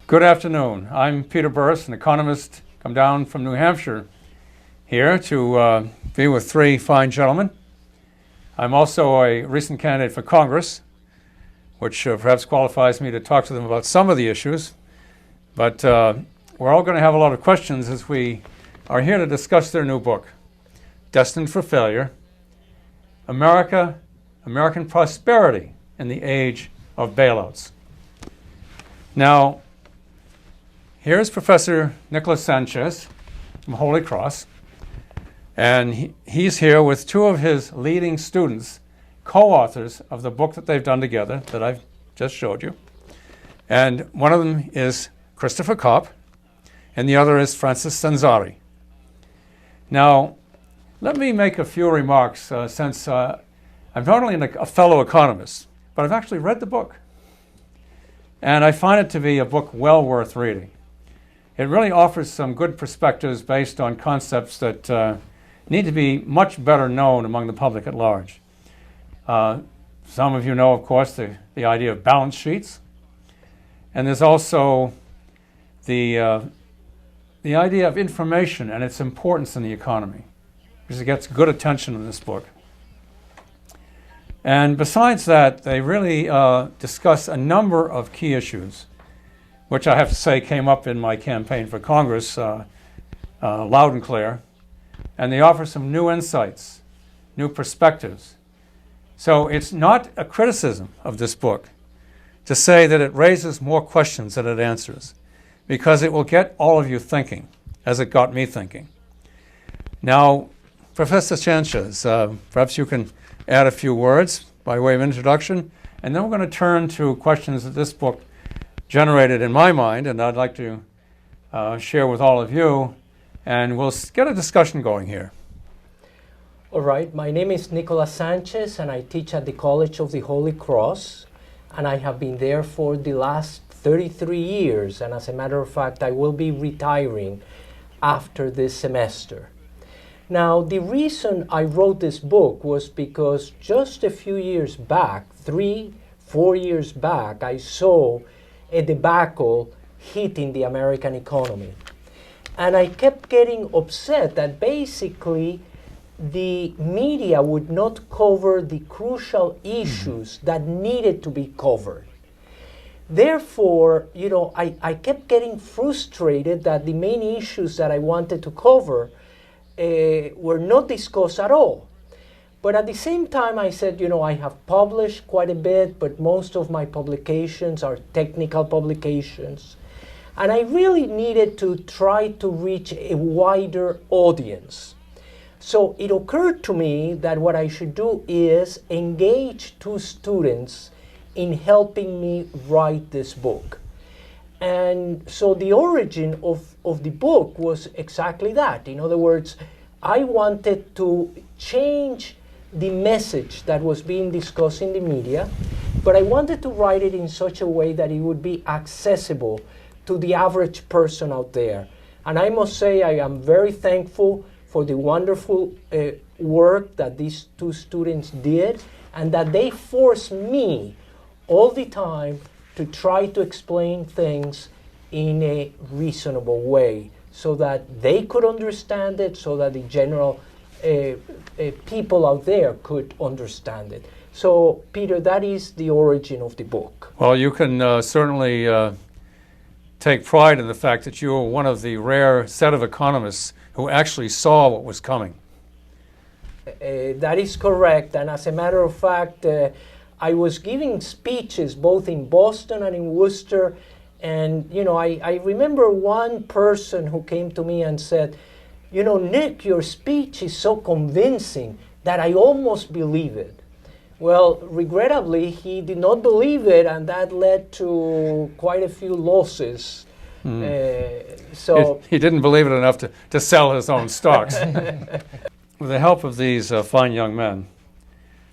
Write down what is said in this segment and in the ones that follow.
Good afternoon. I'm Peter BEARSE, an economist, come down from New Hampshire here to be with three fine gentlemen. I'm also a recent candidate for Congress, which perhaps qualifies me to talk to them about some of the issues. But we're all going to have a lot of questions as we are here to discuss their new book, Destined for Failure, American Prosperity in the Age of Bailouts. Now, here's Professor Nicolas Sanchez from Holy Cross, and he's here with two of his leading students, co-authors of the book that they've done together that I've just showed you. And one of them is Christopher KOPP, and the other is Francis SANZARI. Now, let me make a few remarks since I'm not only a fellow economist, but I've actually read the book. And I find it to be a book well worth reading. It really offers some good perspectives based on concepts that need to be much better known among the public at large. Some of you know, of course, the idea of balance sheets. And there's also the idea of information and its importance in the economy, because it gets good attention in this book. And besides that, they really discuss a number of key issues, which I have to say came up in my campaign for Congress loud and clear. And they offer some new insights, new perspectives. So it's not a criticism of this book to say that it raises more questions than it answers, because it will get all of you thinking, as it got me thinking. Now, Professor Sanchez, perhaps you can add a few words by way of introduction, and then we're going to turn to questions that this book generated in my mind, and I'd like to share with all of you, and we'll get a discussion going here. All right, my name is Nicolas Sanchez, and I teach at the College of the Holy Cross, and I have been there for the last 33 years, and as a matter of fact, I will be retiring after this semester. Now, the reason I wrote this book was because just a few years back, 3-4 years back, I saw a debacle hitting the American economy. And I kept getting upset that basically the media would not cover the crucial issues that needed to be covered. Therefore, I kept getting frustrated that the main issues that I wanted to cover were not discussed at all. But at the same time, I said, I have published quite a bit, but most of my publications are technical publications. And I really needed to try to reach a wider audience. So it occurred to me that what I should do is engage two students in helping me write this book. And so the origin of the book was exactly that. In other words, I wanted to change the message that was being discussed in the media, but I wanted to write it in such a way that it would be accessible to the average person out there. And I must say I am very thankful for the wonderful work that these two students did, and that they forced me all the time to try to explain things in a reasonable way so that they could understand it, so that the general people out there could understand it. So, Peter, that is the origin of the book. Well, you can certainly take pride in the fact that you were one of the rare set of economists who actually saw what was coming. That is correct. And as a matter of fact, I was giving speeches both in Boston and in Worcester. And, I remember one person who came to me and said, Nick, your speech is so convincing that I almost believe it. Well, regrettably, he did not believe it, and that led to quite a few losses. So he didn't believe it enough to sell his own stocks. With the help of these fine young men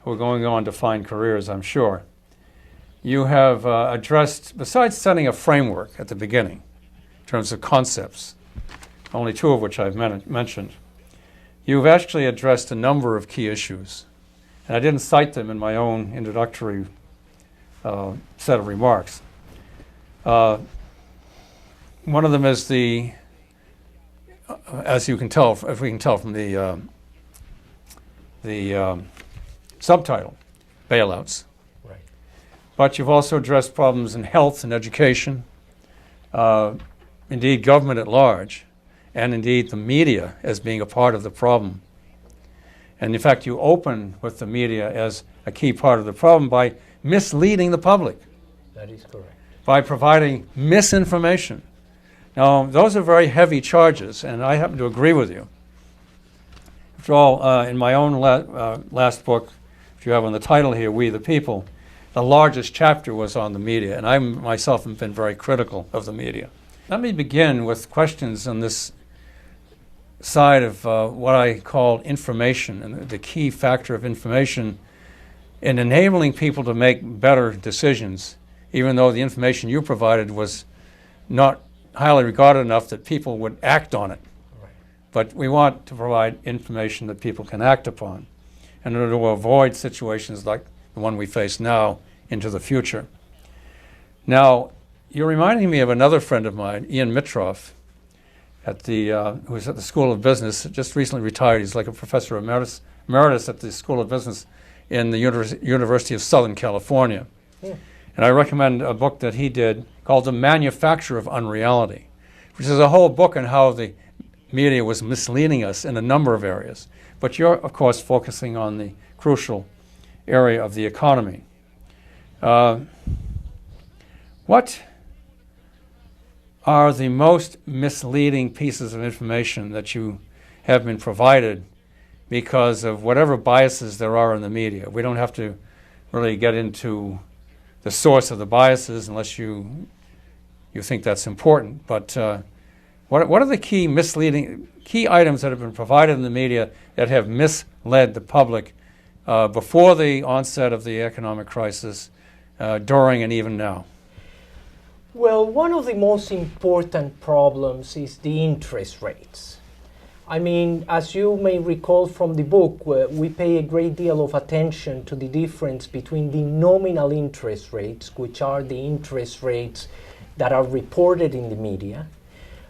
who are going on to find careers, I'm sure, you have addressed, besides setting a framework at the beginning in terms of concepts, only two of which I've mentioned, you've actually addressed a number of key issues. And I didn't cite them in my own introductory set of remarks. One of them is the, as you can tell, if we can tell from the subtitle, bailouts. Right. But you've also addressed problems in health and education, indeed government at large, and indeed the media as being a part of the problem. And in fact, you open with the media as a key part of the problem by misleading the public. That is correct. By providing misinformation. Now, those are very heavy charges, and I happen to agree with you. After all, in my own last book, if you have on the title here, We the People, the largest chapter was on the media, and I myself have been very critical of the media. Let me begin with questions on this side of what I call information, and the key factor of information in enabling people to make better decisions, even though the information you provided was not highly regarded enough that people would act on it. Right. But we want to provide information that people can act upon in order to avoid situations like the one we face now into the future. Now, you're reminding me of another friend of mine, Ian Mitroff, who was at the School of Business, just recently retired. He's like a professor emeritus at the School of Business in the University of Southern California. Yeah. And I recommend a book that he did called The Manufacture of Unreality, which is a whole book on how the media was misleading us in a number of areas. But you're, of course, focusing on the crucial area of the economy. What are the most misleading pieces of information that you have been provided because of whatever biases there are in the media? We don't have to really get into the source of the biases unless you think that's important. But what are the key items that have been provided in the media that have misled the public before the onset of the economic crisis, during, and even now? Well, one of the most important problems is the interest rates. I mean, as you may recall from the book, we pay a great deal of attention to the difference between the nominal interest rates, which are the interest rates that are reported in the media,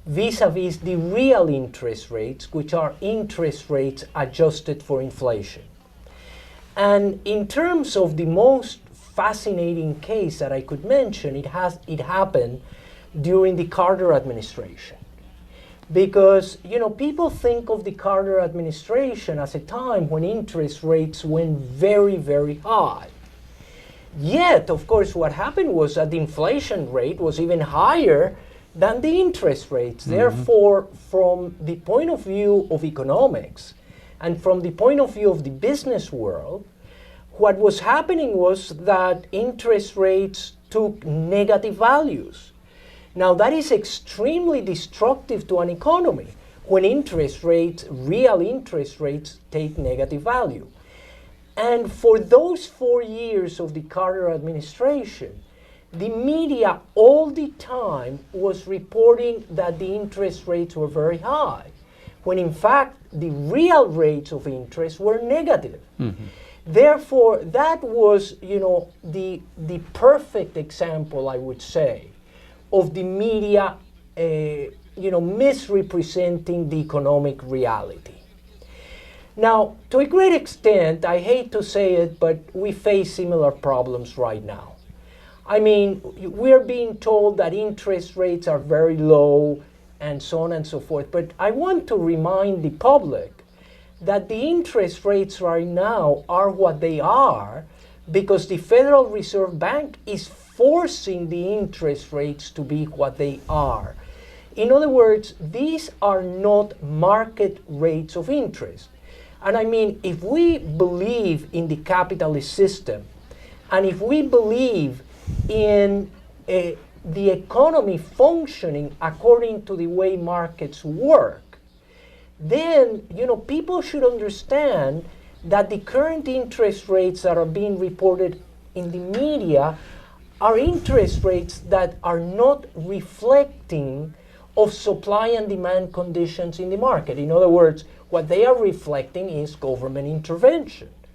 vis-a-vis the real interest rates, which are interest rates adjusted for inflation. And in terms of the most fascinating case that I could mention, it happened during the Carter administration. Because, you know, people think of the Carter administration as a time when interest rates went very, very high. Yet, of course, what happened was that the inflation rate was even higher than the interest rates. Mm-hmm. Therefore, from the point of view of economics and from the point of view of the business world, what was happening was that interest rates took negative values. Now, that is extremely destructive to an economy when interest rates, real interest rates, take negative value. And for those 4 years of the Carter administration, the media all the time was reporting that the interest rates were very high, when in fact the real rates of interest were negative. Mm-hmm. Therefore, that was, you know, the perfect example, I would say, of the media, misrepresenting the economic reality. Now, to a great extent, I hate to say it, but we face similar problems right now. I mean, we're being told that interest rates are very low and so on and so forth, but I want to remind the public that the interest rates right now are what they are because the Federal Reserve Bank is forcing the interest rates to be what they are. In other words, these are not market rates of interest. And I mean, if we believe in the capitalist system, and if we believe in the economy functioning according to the way markets work, then, you know, people should understand that the current interest rates that are being reported in the media are interest rates that are not reflecting of supply and demand conditions in the market. In other words, what they are reflecting is government intervention.